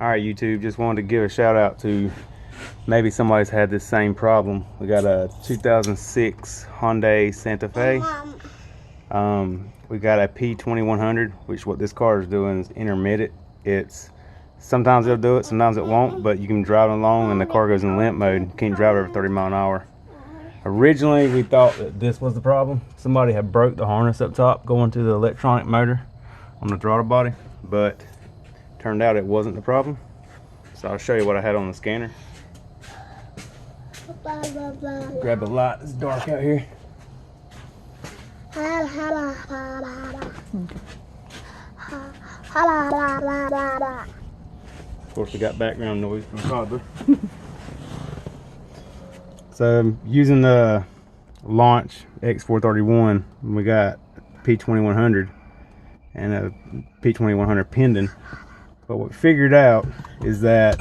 Alright YouTube, just wanted to give a shout out to maybe somebody's had this same problem. We got a 2006 Hyundai Santa Fe. We got a p2100, which what this car is doing is intermittent. It's sometimes it'll do it, sometimes it won't, but you can drive along and the car goes in limp mode. You can't drive over 30 miles an hour. Originally we thought that this was the problem. Somebody had broke the harness up top going to the electronic motor on the throttle body, but turned out it wasn't the problem. So I'll show you what I had on the scanner. Grab a light, it's dark out here. Of course we got background noise from toddler. So I'm using the Launch X431. We got p2100 and a p2100 pendant. But what we figured out is that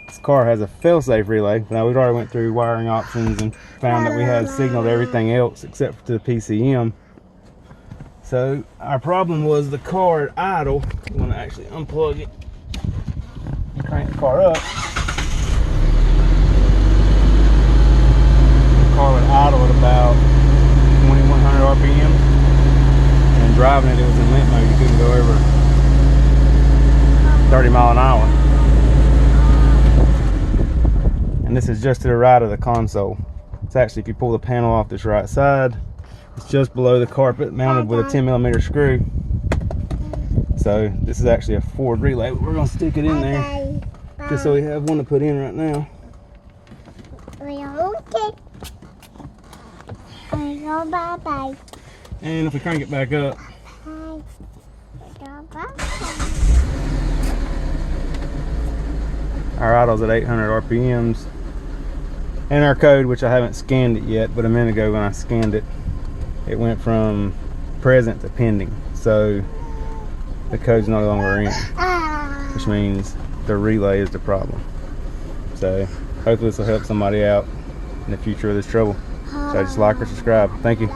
this car has a fail-safe relay. Now we've already went through wiring options and found that we had signaled everything else except for the PCM. So our problem was the car at idle. I'm going to actually unplug it and crank the car up. The car would idle at about 2100 RPM, and driving it was in limp mode. You couldn't go over 30 miles an hour. And this is just to the right of the console. It's actually, if you pull the panel off this right side, it's just below the carpet, mounted with a 10mm screw. So this is actually a forward relay. We're going to stick it in there just so we have one to put in right now. And if we crank it back up, our idle's at 800 RPMs. And our code, which I haven't scanned it yet, but a minute ago when I scanned it, it went from present to pending. So the code's no longer in, which means the relay is the problem. So hopefully this will help somebody out in the future of this trouble. So just like or subscribe. Thank you.